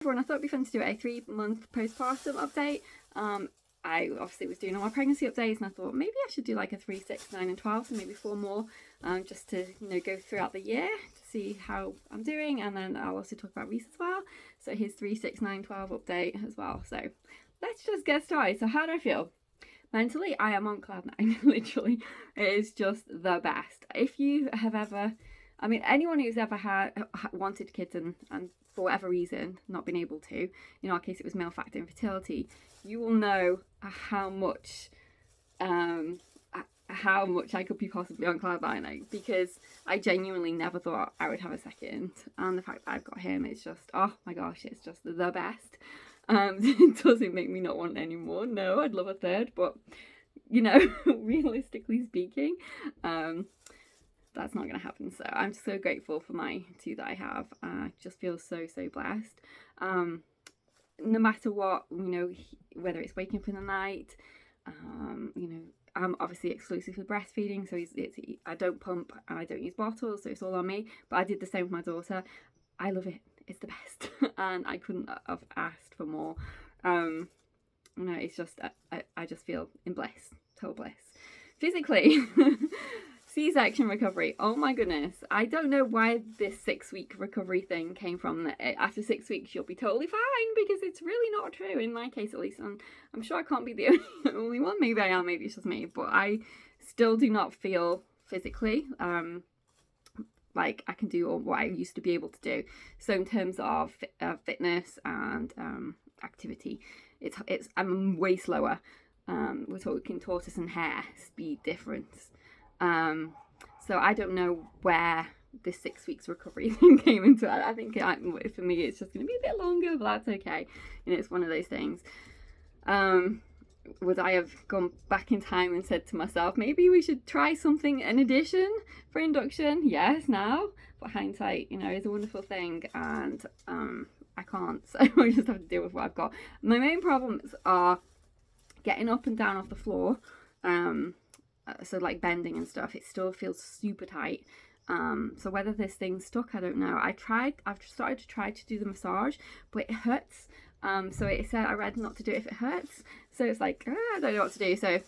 Everyone, I thought it'd be fun to do a 3-month postpartum update. I obviously was doing all my pregnancy updates, and I thought maybe I should do like a 3, 6, 9 and 12, so maybe 4 more, just to go throughout the year to see how I'm doing. And then I'll also talk about Reese as well, so his 3, 6, 9, 12 update as well. So let's just get started. So how do I feel? Mentally, I am on cloud 9. Literally, it is just the best. If you have ever, anyone who's ever wanted kids and for whatever reason not been able to, in our case it was male factor infertility, you will know how much I could be possibly on cloud 9, because I genuinely never thought I would have a second, and the fact that I've got him, it's just, oh my gosh, it's just the best. It doesn't make me not want any more. No, I'd love a third, but realistically speaking, that's not going to happen. So I'm so grateful for my 2 that I have. I just feel so blessed. No matter what, whether it's waking up in the night, I'm obviously exclusively breastfeeding, so I don't pump and I don't use bottles, so it's all on me. But I did the same with my daughter. I love it. It's the best, and I couldn't have asked for more. It's just I just feel in bliss, total bliss. Physically, C-section recovery. Oh my goodness, I don't know why this 6-week recovery thing came from. After 6 weeks you'll be totally fine, because it's really not true, in my case at least. And I'm sure I can't be the only one. Maybe I am. Maybe it's just me, but I still do not feel physically like I can do what I used to be able to do. So in terms of fitness and activity, I'm way slower. We're talking tortoise and hare speed difference. So I don't know where this 6 weeks recovery thing came into it. I think for me it's just going to be a bit longer, but that's okay. It's one of those things. Would I have gone back in time and said to myself, maybe we should try something in addition for induction? Yes, now. But hindsight, is a wonderful thing, and I can't. So I just have to deal with what I've got. My main problems are getting up and down off the floor. So like bending and stuff, it still feels super tight. So whether this thing's stuck, I don't know. I've started to try to do the massage, but it hurts. So it said, I read not to do it if it hurts. So it's like, I don't know what to do. So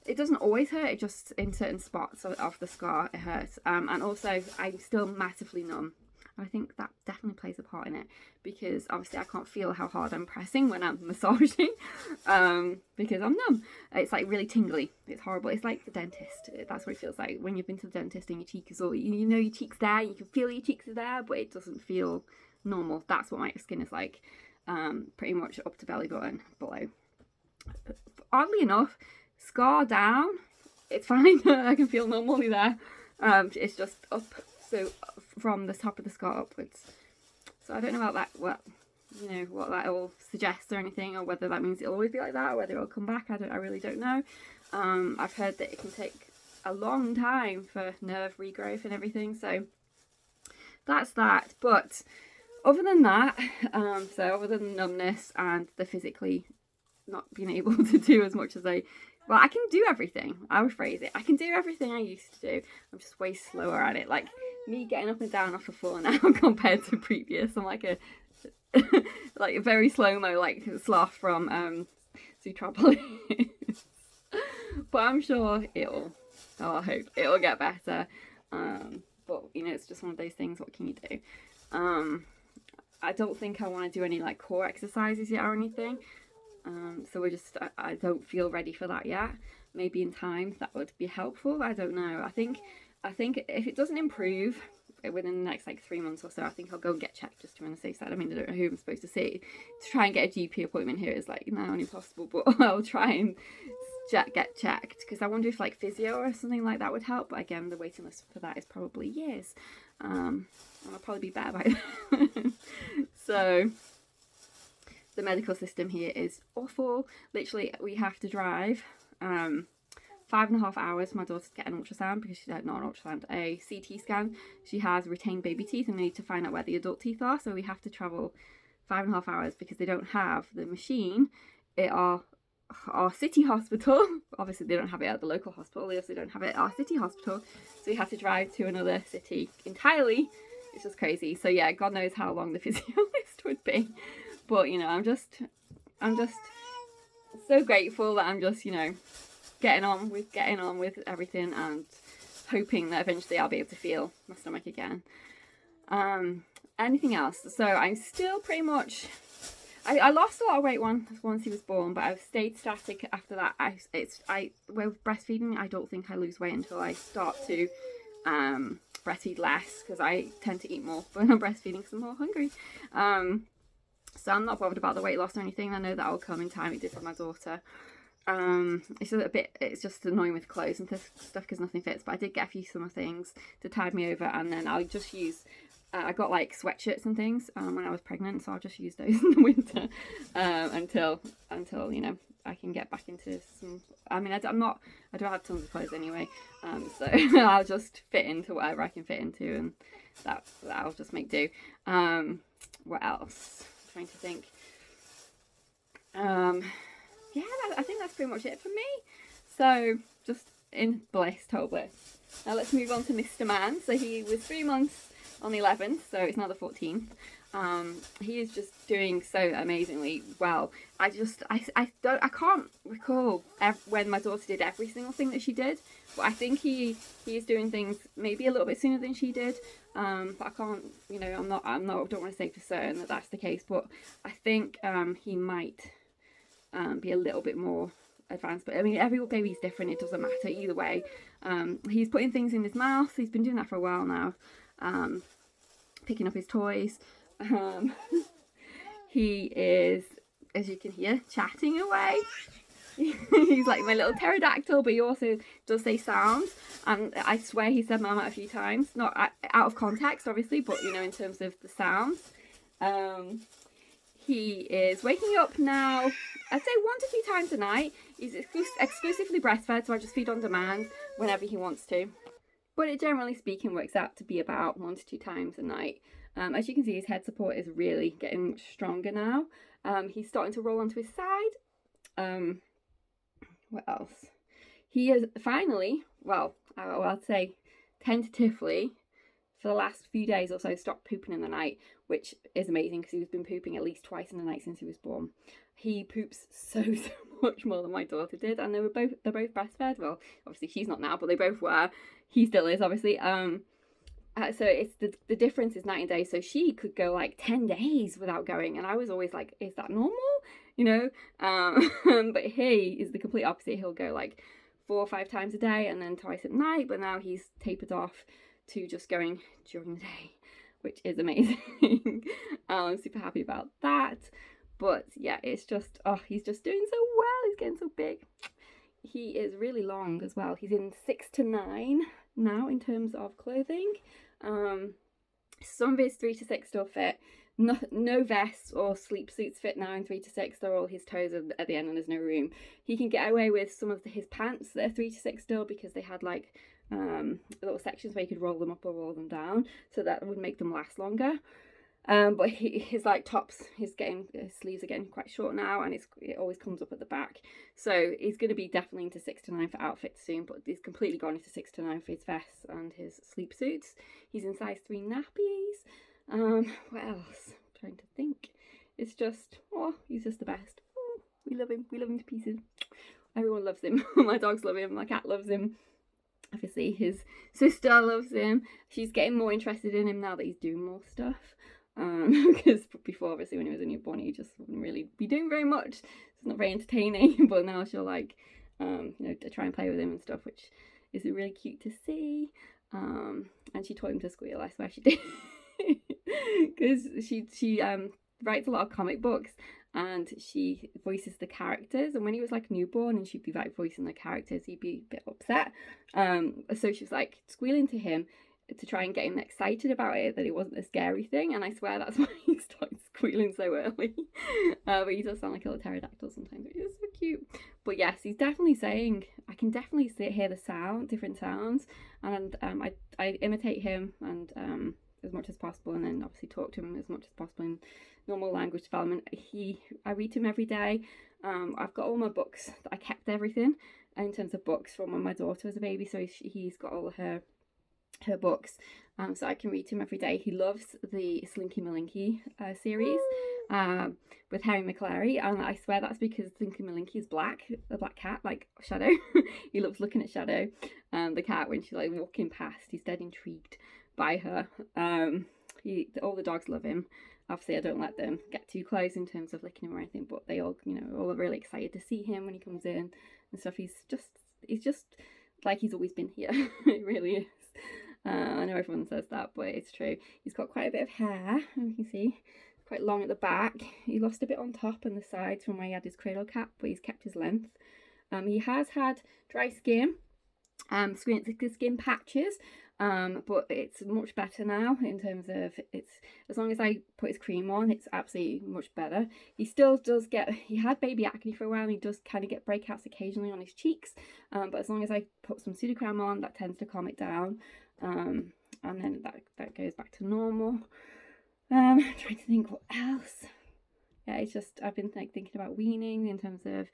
it doesn't always hurt. It just, in certain spots of the scar, it hurts. And also I'm still massively numb. I think that definitely plays a part in it, because obviously I can't feel how hard I'm pressing when I'm massaging, because I'm numb. It's like really tingly. It's horrible. It's like the dentist. That's what it feels like when you've been to the dentist and your cheek is all, your cheek's there, you can feel your cheeks are there, but it doesn't feel normal. That's what my skin is like, pretty much up to belly button below. But oddly enough, scar down, it's fine. I can feel normally there. It's just up, so from the top of the scar upwards. So I don't know about that, what that will suggest or anything, or whether that means it'll always be like that, or whether it'll come back. I really don't know. I've heard that it can take a long time for nerve regrowth and everything, so that's that. But other than that, other than the numbness and the physically not being able to do as much as I can do everything. I would phrase it. I can do everything I used to do. I'm just way slower at it. Like me getting up and down off the floor now compared to previous. I'm like a like a very slow-mo, like sloth from Zootropolis. But I'm sure I hope it'll get better. But it's just one of those things. What can you do? I don't think I want to do any like core exercises yet or anything. So I don't feel ready for that yet. Maybe in time that would be helpful. I don't know. I think if it doesn't improve within the next like 3 months or so, I think I'll go and get checked just to be on the safe side. I don't know who I'm supposed to see. To try and get a GP appointment here is like now only possible, but I'll try and get checked, because I wonder if like physio or something like that would help. But again, the waiting list for that is probably years. And I'll probably be better by then. So the medical system here is awful. Literally, we have to drive 5.5 hours for my daughter to get an ultrasound, because she's not an ultrasound, a CT scan. She has retained baby teeth, and they need to find out where the adult teeth are. So we have to travel 5.5 hours because they don't have the machine at our city hospital. Obviously, they don't have it at the local hospital. They also don't have it at our city hospital. So we have to drive to another city entirely. It's just crazy. So yeah, God knows how long the physio list would be. But you know, I'm just so grateful that I'm just, you know, getting on with everything, and hoping that eventually I'll be able to feel my stomach again. Anything else? So I'm still pretty much, I lost a lot of weight once he was born, but I've stayed static after that. With breastfeeding, I don't think I lose weight until I start to breastfeed less, because I tend to eat more when I'm breastfeeding because I'm more hungry. So I'm not bothered about the weight loss or anything. I know that will come in time. It did for my daughter. It's just annoying with clothes and stuff because nothing fits, but I did get a few summer things to tide me over, and then I'll just use I got like sweatshirts and things when I was pregnant, so I'll just use those in the winter until you know, I can get back into some. I mean, I don't have tons of clothes anyway, so I'll just fit into whatever I can fit into, and that'll just make do. What else? I'm trying to think. Yeah, I think that's pretty much it for me. So just in bliss, total bliss. Now let's move on to Mr. Man. So he was 3 months on the 11th, so it's now the 14th. He is just doing so amazingly well. I can't recall when my daughter did every single thing that she did, but I think he is doing things maybe a little bit sooner than she did. But I can't, you know, I don't want to say for certain that that's the case, but I think he might be a little bit more advanced. But I mean, every baby is different. It doesn't matter either way. He's putting things in his mouth. He's been doing that for a while now. Picking up his toys. He is, as you can hear, chatting away. He's like my little pterodactyl, but he also does say sounds, and I swear he said mama a few times, not out of context obviously, but you know, in terms of the sounds. He is waking up now, I'd say 1 to 2 times a night. He's exclusively breastfed, so I just feed on demand whenever he wants to. But it generally speaking works out to be about 1 to 2 times a night. As you can see, his head support is really getting stronger now. He's starting to roll onto his side. What else? He has finally, well, I'd say tentatively, for the last few days or so, stopped pooping in the night, which is amazing because he's been pooping at least twice in the night since he was born. He poops so much more than my daughter did, and they're both breastfed. Well, obviously she's not now, but they both were. He still is, obviously. So it's the difference is night and day. So she could go like 10 days without going, and I was always like, is that normal? You know. But he is the complete opposite. He'll go like 4 or 5 times a day, and then twice at night. But now he's tapered off to just going during the day, which is amazing. I'm super happy about that. But yeah, it's just, he's just doing so well. He's getting so big. He is really long as well. He's in 6 to 9 now in terms of clothing. Some of his 3 to 6 still fit. No vests or sleep suits fit now in 3 to 6. They're all his toes at the end, and there's no room. He can get away with some of his pants that are 3 to 6 still, because they had like little sections where you could roll them up or roll them down, so that would make them last longer. But his like tops, his sleeves are getting quite short now, and it always comes up at the back. So he's going to be definitely into 6 to 9 for outfits soon, but he's completely gone into 6 to 9 for his vests and his sleep suits. He's in size 3 nappies. What else? I'm trying to think. It's just, he's just the best. We love him to pieces. Everyone loves him. My dogs love him. My cat loves him. Obviously his sister loves him. She's getting more interested in him now that he's doing more stuff. Because before, obviously, when he was a newborn, he just wouldn't really be doing very much. It's not very entertaining, but now she'll like, you know, to try and play with him and stuff, which is really cute to see. And she taught him to squeal. I swear she did, because she writes a lot of comic books, and she voices the characters. And when he was like newborn and she'd be like voicing the characters, he'd be a bit upset. So she was like squealing to him to try and get him excited about it, that it wasn't a scary thing. And I swear that's why he started squealing so early. But he does sound like a little pterodactyl sometimes, which is so cute. But yes, he's definitely saying, I can definitely hear the different sounds, and I imitate him and as much as possible, and then obviously talk to him as much as possible in normal language development. I read to him every day. I've got all my books. I kept everything in terms of books from when my daughter was a baby, so he's got all of her her books, so I can read to him every day. He loves the Slinky Malinky series with Harry McClary, and I swear that's because Slinky Malinky is black, a black cat, like Shadow. He loves looking at Shadow, the cat, when she's like walking past. He's dead intrigued by her. All the dogs love him. Obviously, I don't let them get too close in terms of licking him or anything, but they all, all are really excited to see him when he comes in and stuff. He's just like he's always been here. It really is. I know everyone says that, but it's true. He's got quite a bit of hair, you can see, quite long at the back. He lost a bit on top and the sides from where he had his cradle cap, but he's kept his length. He has had dry skin, skin patches, but it's much better now in terms of as long as I put his cream on, it's absolutely much better. He still does he had baby acne for a while, and he does kind of get breakouts occasionally on his cheeks, but as long as I put some pseudocreme on, that tends to calm it down, and then that goes back to normal. I'm trying to think what else. Yeah, it's just I've been thinking about weaning in terms of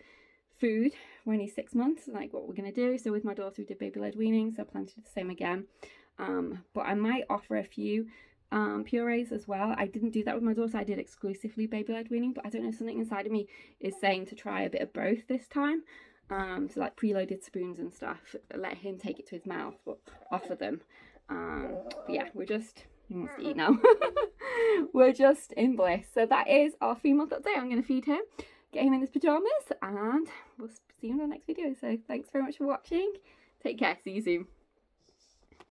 food when he's 6 months, like what we're going to do. So with my daughter, we did baby led weaning, so I plan to do the same again, but I might offer a few purees as well. I didn't do that with my daughter. I did exclusively baby led weaning, but I don't know, something inside of me is saying to try a bit of both this time. So like preloaded spoons and stuff, let him take it to his mouth, but offer them. But yeah, he wants to eat now. We're just in bliss. So that is our 3-month update. I'm going to feed him, get him in his pajamas, and we'll see you in the next video. So thanks very much for watching. Take care. See you soon.